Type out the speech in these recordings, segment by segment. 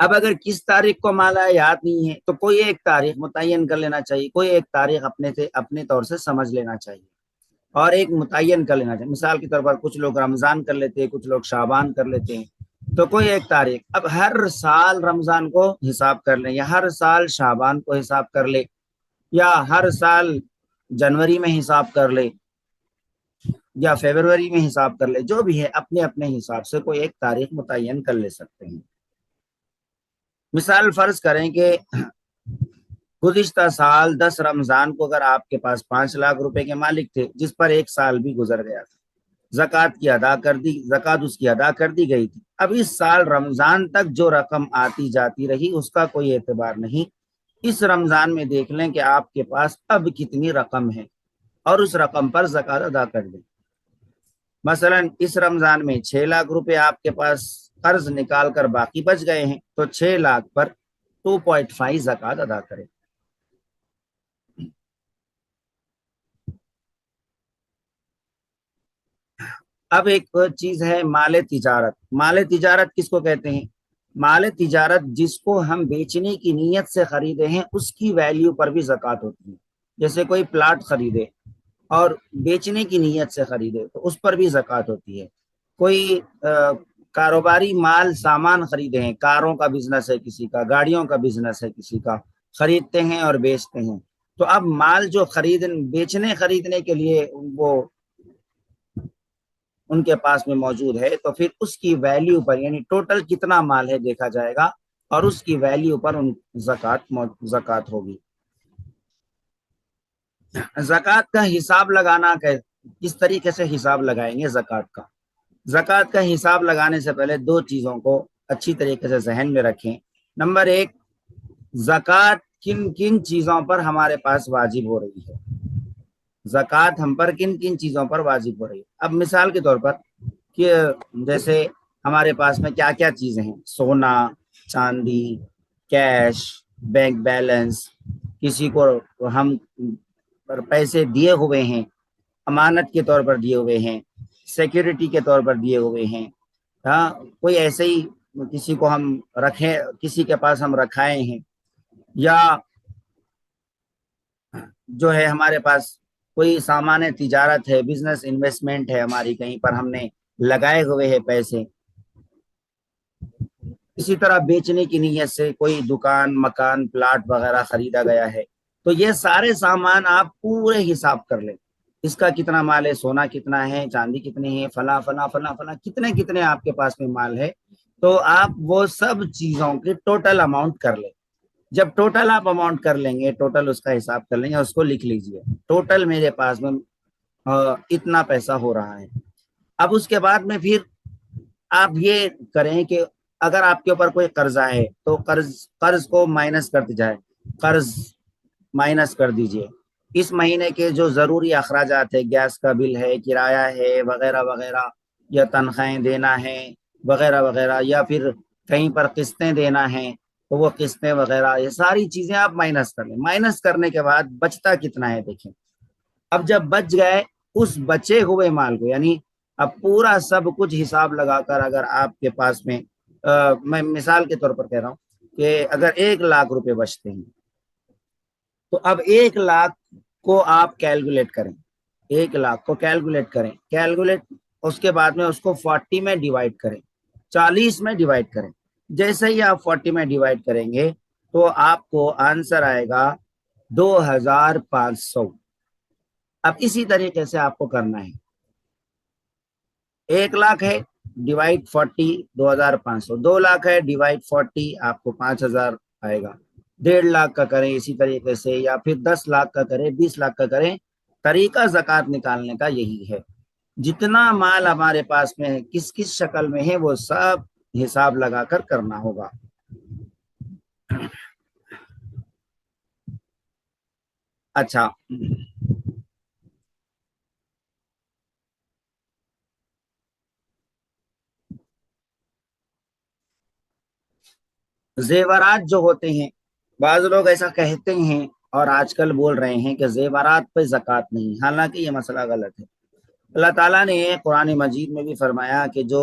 اب اگر کس تاریخ کو مال ہے یاد نہیں ہے تو کوئی ایک تاریخ متعین کر لینا چاہیے، کوئی ایک تاریخ اپنے طور سے سمجھ لینا چاہیے اور ایک متعین کر لینا چاہیے۔ مثال کے طور پر کچھ لوگ رمضان کر لیتے ہیں، کچھ لوگ شعبان کر لیتے ہیں، تو کوئی ایک تاریخ۔ اب ہر سال رمضان کو حساب کر لیں، یا ہر سال شعبان کو حساب کر لے، یا ہر سال جنوری میں حساب کر لے، یا فیبروری میں حساب کر لے، جو بھی ہے اپنے اپنے حساب سے کوئی ایک تاریخ متعین کر لے سکتے ہیں۔ مثال فرض کریں کہ گزشتہ سال 10 رمضان کو اگر آپ کے پاس 5 لاکھ روپے کے مالک تھے، جس پر ایک سال بھی گزر گیا تھا، زکوٰۃ اس کی ادا کر دی گئی تھی، اب اس سال رمضان تک جو رقم آتی جاتی رہی اس کا کوئی اعتبار نہیں، اس رمضان میں دیکھ لیں کہ آپ کے پاس اب کتنی رقم ہے اور اس رقم پر زکوٰۃ ادا کر دیں۔ مثلا اس رمضان میں 6 لاکھ روپے آپ کے پاس قرض نکال کر باقی بچ گئے ہیں، تو 6 لاکھ پر 2.5 زکوٰۃ ادا کریں۔ اب ایک چیز ہے مال تجارت۔ مال تجارت کس کو کہتے ہیں؟ مال تجارت جس کو ہم بیچنے کی نیت سے خریدے ہیں اس کی ویلیو پر بھی زکوٰۃ ہوتی ہے۔ جیسے کوئی پلاٹ خریدے اور بیچنے کی نیت سے خریدے تو اس پر بھی زکوٰۃ ہوتی ہے۔ کوئی کاروباری مال سامان خریدے ہیں، کاروں کا بزنس ہے کسی کا، گاڑیوں کا بزنس ہے کسی کا، خریدتے ہیں اور بیچتے ہیں، تو اب مال جو خریدنے کے لیے وہ ان کے پاس میں موجود ہے تو پھر اس کی ویلیو پر، یعنی ٹوٹل کتنا مال ہے دیکھا جائے گا اور اس کی ویلیو پر زکوٰۃ ہوگی۔ زکوٰۃ کا حساب لگانا کس طریقے سے حساب لگائیں گے زکوٰۃ کا؟ زکوٰۃ کا حساب لگانے سے پہلے دو چیزوں کو اچھی طریقے سے ذہن میں رکھیں۔ نمبر ایک، زکوٰۃ کن کن چیزوں پر ہمارے پاس واجب ہو رہی ہے، زکوٰۃ ہم پر کن کن چیزوں پر واجب ہو رہی ہے۔ اب مثال کے طور پر کہ جیسے ہمارے پاس میں کیا کیا چیزیں ہیں، سونا، چاندی، کیش، بینک بیلنس، کسی کو ہم پر پیسے دیے ہوئے ہیں، امانت کے طور پر دیے ہوئے ہیں، سیکیورٹی کے طور پر دیے ہوئے ہیں، ہاں کوئی ایسے ہی کسی کو ہم رکھیں، کسی کے پاس ہم رکھائے ہیں، یا جو ہے ہمارے پاس کوئی سامان تجارت ہے، بزنس انویسٹمنٹ ہے ہماری، کہیں پر ہم نے لگائے ہوئے ہیں پیسے۔ اسی طرح بیچنے کی نیت سے کوئی دکان، مکان، پلاٹ وغیرہ خریدا گیا ہے، تو یہ سارے سامان آپ پورے حساب کر لیں، اس کا کتنا مال ہے، سونا کتنا ہے، چاندی کتنی ہے، فلاں فلاں فلاں فلاں کتنے آپ کے پاس میں مال ہے، تو آپ وہ سب چیزوں کی ٹوٹل اماؤنٹ کر لیں۔ جب ٹوٹل آپ اماؤنٹ کر لیں گے، ٹوٹل اس کا حساب کر لیں گے، اس کو لکھ لیجئے، ٹوٹل میرے پاس میں اتنا پیسہ ہو رہا ہے۔ اب اس کے بعد میں پھر آپ یہ کریں کہ اگر آپ کے اوپر کوئی قرضہ ہے تو قرض کو مائنس کرتے جائے، قرض مائنس کر دیجئے، اس مہینے کے جو ضروری اخراجات ہے، گیس کا بل ہے، کرایہ ہے وغیرہ وغیرہ، یا تنخواہیں دینا ہے وغیرہ وغیرہ، یا پھر کہیں پر قسطیں دینا ہے تو وہ قسطیں وغیرہ، یہ ساری چیزیں آپ مائنس کر لیں۔ مائنس کرنے کے بعد بچتا کتنا ہے دیکھیں۔ اب جب بچ گئے، اس بچے ہوئے مال کو، یعنی اب پورا سب کچھ حساب لگا کر اگر آپ کے پاس میں میں مثال کے طور پر کہہ رہا ہوں کہ اگر 1 لاکھ روپے بچتے ہیں تو اب 1 لاکھ کو آپ کیلکولیٹ کریں، 1 لاکھ کو کیلکولیٹ اس کے بعد میں اس کو 40 میں ڈیوائڈ کریں، 40 میں ڈیوائڈ کریں۔ جیسے ہی آپ 40 میں ڈیوائڈ کریں گے تو آپ کو آنسر آئے گا 2500۔ اب اسی طریقے سے آپ کو کرنا ہے، 1 لاکھ ہے ڈیوائڈ 40، 2500، 2 لاکھ ہے ڈیوائڈ 40، آپ کو 5000 آئے گا۔ 1.5 لاکھ کا کریں اسی طریقے سے، یا پھر 10 لاکھ کا کریں، 20 لاکھ کا کریں، طریقہ زکوٰۃ نکالنے کا یہی ہے۔ جتنا مال ہمارے پاس میں ہے، کس کس شکل میں ہے، وہ سب حساب لگا کر کرنا ہوگا۔ اچھا، زیورات جو ہوتے ہیں، بعض لوگ ایسا کہتے ہیں اور آج کل بول رہے ہیں کہ زیورات پہ زکوٰۃ نہیں، حالانکہ یہ مسئلہ غلط ہے۔ اللہ تعالیٰ نے قرآن مجید میں بھی فرمایا کہ جو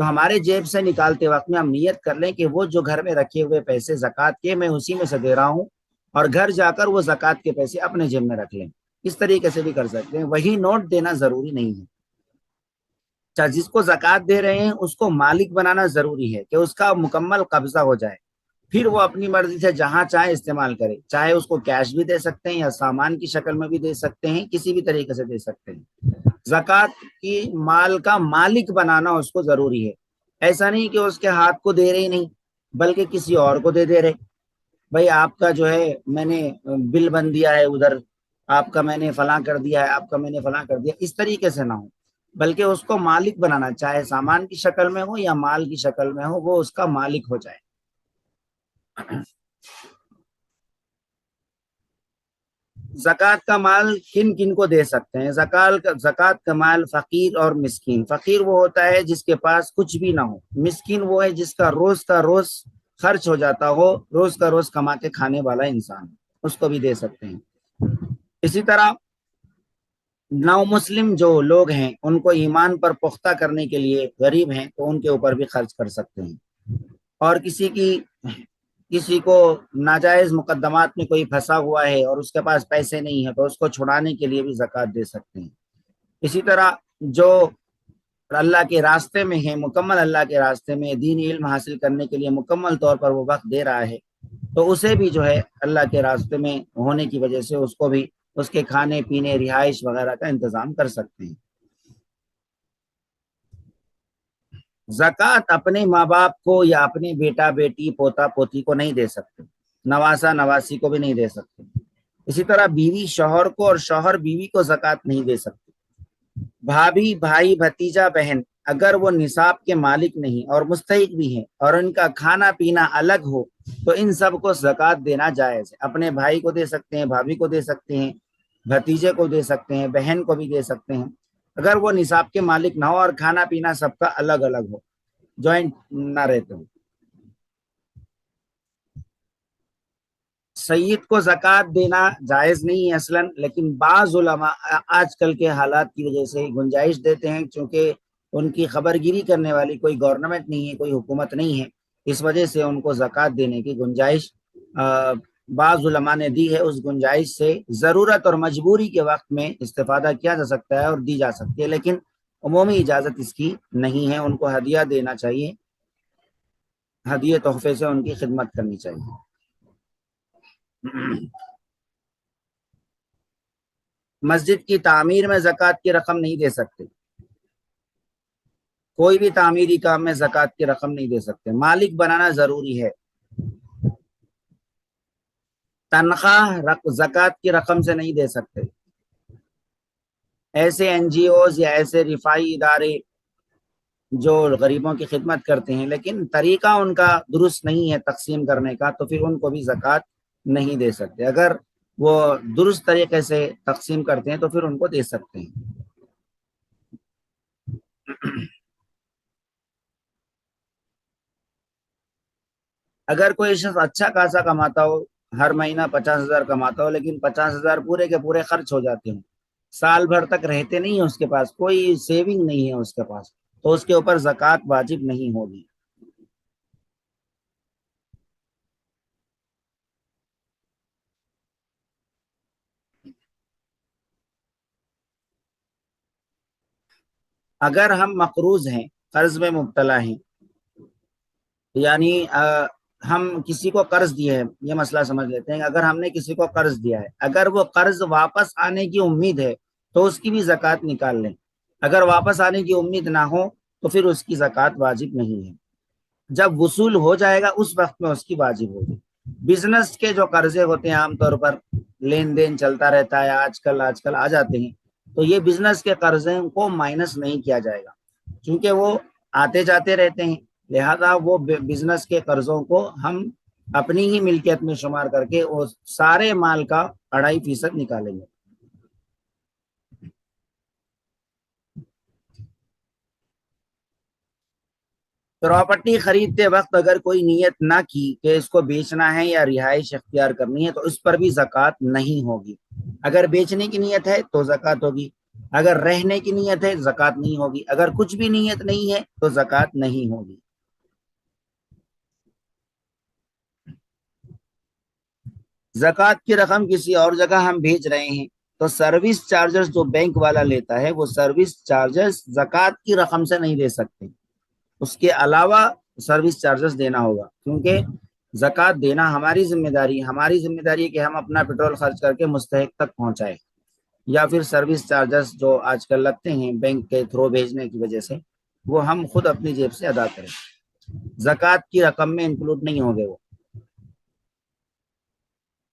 تو ہمارے جیب سے نکالتے وقت میں ہم نیت کر لیں کہ وہ جو گھر میں رکھے ہوئے پیسے زکوٰۃ کے میں اسی میں سے دے رہا ہوں، اور گھر جا کر وہ زکوٰۃ کے پیسے اپنے جیب میں رکھ لیں۔ اس طریقے سے بھی کر سکتے ہیں، وہی نوٹ دینا ضروری نہیں ہے۔ جس کو زکوٰۃ دے رہے ہیں اس کو مالک بنانا ضروری ہے کہ اس کا مکمل قبضہ ہو جائے، پھر وہ اپنی مرضی سے جہاں چاہے استعمال کرے، چاہے اس کو کیش بھی دے سکتے ہیں یا سامان کی شکل میں بھی دے سکتے ہیں، کسی بھی طریقے سے دے سکتے ہیں۔ زکوٰۃ کی مال کا مالک بنانا اس کو ضروری ہے، ایسا نہیں کہ اس کے ہاتھ کو دے رہے ہی نہیں بلکہ کسی اور کو دے رہے، بھائی آپ کا جو ہے میں نے بل بن دیا ہے ادھر، آپ کا میں نے فلاں کر دیا ہے، آپ کا میں نے فلاں کر دیا، اس طریقے سے نہ ہو، بلکہ اس کو مالک بنانا، چاہے سامان کی شکل میں ہو یا مال کی شکل میں ہو، وہ اس کا مالک ہو جائے۔ زکوٰۃ کا مال کن کن کو دے سکتے ہیں؟ زکوٰۃ کا مال فقیر اور مسکین۔ فقیر وہ ہوتا ہے جس کے پاس کچھ بھی نہ ہو، مسکین وہ ہے جس کا روز خرچ ہو جاتا ہو، روز کا روز کما کے کھانے والا انسان، اس کو بھی دے سکتے ہیں۔ اسی طرح نو مسلم جو لوگ ہیں ان کو ایمان پر پختہ کرنے کے لیے غریب ہیں تو ان کے اوپر بھی خرچ کر سکتے ہیں، اور کسی کو ناجائز مقدمات میں کوئی پھنسا ہوا ہے اور اس کے پاس پیسے نہیں ہے تو اس کو چھڑانے کے لیے بھی زکوٰۃ دے سکتے ہیں۔ اسی طرح جو اللہ کے راستے میں ہے، مکمل اللہ کے راستے میں دینی علم حاصل کرنے کے لیے مکمل طور پر وہ وقت دے رہا ہے تو اسے بھی جو ہے اللہ کے راستے میں ہونے کی وجہ سے اس کو بھی اس کے کھانے پینے رہائش وغیرہ کا انتظام کر سکتے ہیں۔ زکوٰۃ اپنے ماں باپ کو یا اپنے بیٹا بیٹی پوتا پوتی کو نہیں دے سکتے، نواسا نواسی کو بھی نہیں دے سکتے۔ اسی طرح بیوی شوہر کو اور شوہر بیوی کو زکوٰۃ نہیں دے سکتے۔ بھابھی بھائی بھتیجا بہن اگر وہ نصاب کے مالک نہیں اور مستحق بھی ہیں اور ان کا کھانا پینا الگ ہو تو ان سب کو زکوٰۃ دینا جائز ہے۔ اپنے بھائی کو دے سکتے ہیں، بھابھی کو دے سکتے ہیں، بھتیجے کو دے سکتے ہیں، بہن کو بھی دے سکتے ہیں، اگر وہ نصاب کے مالک نہ ہو اور کھانا پینا سب کا الگ الگ ہو، جوائنٹ نہ رہتے ہو۔ سید کو زکوٰۃ دینا جائز نہیں ہے اصلاً، لیکن بعض علماء آج کل کے حالات کی وجہ سے گنجائش دیتے ہیں، چونکہ ان کی خبر گیری کرنے والی کوئی گورنمنٹ نہیں ہے، کوئی حکومت نہیں ہے، اس وجہ سے ان کو زکوٰۃ دینے کی گنجائش بعض علماء نے دی ہے۔ اس گنجائش سے ضرورت اور مجبوری کے وقت میں استفادہ کیا جا سکتا ہے اور دی جا سکتی ہے، لیکن عمومی اجازت اس کی نہیں ہے۔ ان کو ہدیہ دینا چاہیے، ہدیے تحفے سے ان کی خدمت کرنی چاہیے۔ مسجد کی تعمیر میں زکوٰۃ کی رقم نہیں دے سکتے، کوئی بھی تعمیری کام میں زکوٰۃ کی رقم نہیں دے سکتے، مالک بنانا ضروری ہے۔ تنخواہ زکوٰۃ کی رقم سے نہیں دے سکتے۔ ایسے این جی اوز یا ایسے رفاعی ادارے جو غریبوں کی خدمت کرتے ہیں لیکن طریقہ ان کا درست نہیں ہے تقسیم کرنے کا، تو پھر ان کو بھی زکوٰۃ نہیں دے سکتے۔ اگر وہ درست طریقے سے تقسیم کرتے ہیں تو پھر ان کو دے سکتے ہیں۔ اگر کوئی شخص اچھا خاصا کماتا ہو، ہر مہینہ 50,000 کماتا ہو، لیکن 50,000 پورے کے پورے خرچ ہو جاتے ہیں، سال بھر تک رہتے نہیں ہیں، اس کے پاس کوئی سیونگ نہیں ہے اس کے پاس، تو اس کے اوپر زکوٰۃ واجب نہیں ہوگی۔ اگر ہم مقروض ہیں، قرض میں مبتلا ہیں، یعنی ہم کسی کو قرض دیے ہیں، یہ مسئلہ سمجھ لیتے ہیں، اگر ہم نے کسی کو قرض دیا ہے، اگر وہ قرض واپس آنے کی امید ہے تو اس کی بھی زکوٰۃ نکال لیں، اگر واپس آنے کی امید نہ ہو تو پھر اس کی زکوٰۃ واجب نہیں ہے۔ جب وصول ہو جائے گا اس وقت میں اس کی واجب ہوگی۔ بزنس کے جو قرضے ہوتے ہیں عام طور پر لین دین چلتا رہتا ہے، آج کل آ جاتے ہیں، تو یہ بزنس کے قرضے کو مائنس نہیں کیا جائے گا کیونکہ وہ آتے جاتے رہتے ہیں، لہذا وہ بزنس کے قرضوں کو ہم اپنی ہی ملکیت میں شمار کر کے وہ سارے مال کا 2.5% نکالیں گے۔ پراپرٹی خریدتے وقت اگر کوئی نیت نہ کی کہ اس کو بیچنا ہے یا رہائش اختیار کرنی ہے تو اس پر بھی زکوٰۃ نہیں ہوگی۔ اگر بیچنے کی نیت ہے تو زکوٰۃ ہوگی، اگر رہنے کی نیت ہے زکوٰۃ نہیں ہوگی، اگر کچھ بھی نیت نہیں ہے تو زکوٰۃ نہیں ہوگی۔ زکوٰۃ کی رقم کسی اور جگہ ہم بھیج رہے ہیں تو سروس چارجز جو بینک والا لیتا ہے وہ سروس چارجز زکوٰۃ کی رقم سے نہیں دے سکتے، اس کے علاوہ سروس چارجز دینا ہوگا، کیونکہ زکوٰۃ دینا ہماری ذمہ داری ہے کہ ہم اپنا پیٹرول خرچ کر کے مستحق تک پہنچائے، یا پھر سروس چارجز جو آج کل لگتے ہیں بینک کے تھرو بھیجنے کی وجہ سے وہ ہم خود اپنی جیب سے ادا کریں، زکوٰۃ کی رقم میں انکلوڈ نہیں ہوں گے وہ۔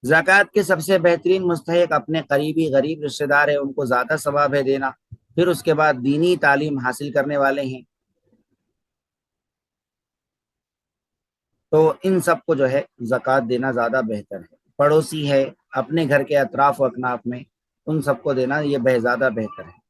زکوٰۃ کے سب سے بہترین مستحق اپنے قریبی غریب رشتہ دار ہیں، ان کو زیادہ ثواب ہے دینا، پھر اس کے بعد دینی تعلیم حاصل کرنے والے ہیں، تو ان سب کو جو ہے زکوٰۃ دینا زیادہ بہتر ہے۔ پڑوسی ہے، اپنے گھر کے اطراف و اکناف میں، ان سب کو دینا یہ زیادہ بہتر ہے۔